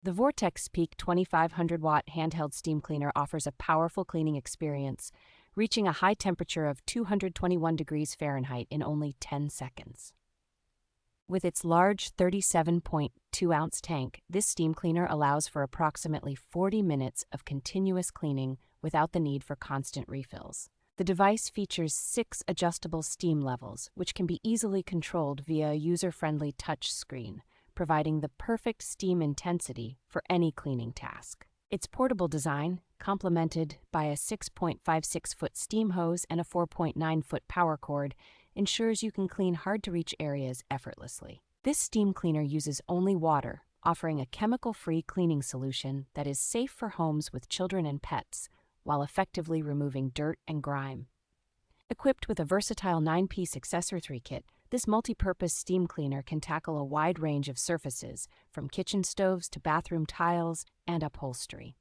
The VortexPeak 2500W Handheld Steam Cleaner offers a powerful cleaning experience, reaching a high temperature of 221 degrees Fahrenheit in only 10 seconds. With its large 37.2-ounce tank, this steam cleaner allows for approximately 40 minutes of continuous cleaning without the need for constant refills. The device features 6 adjustable steam levels, which can be easily controlled via a user-friendly touch screen, providing the perfect steam intensity for any cleaning task. Its portable design, complemented by a 6.56-foot steam hose and a 4.9-foot power cord, ensures you can clean hard-to-reach areas effortlessly. This steam cleaner uses only water, offering a chemical-free cleaning solution that is safe for homes with children and pets, while effectively removing dirt and grime. Equipped with a versatile 9-piece accessory kit, this multi-purpose steam cleaner can tackle a wide range of surfaces, from kitchen stoves to bathroom tiles and upholstery.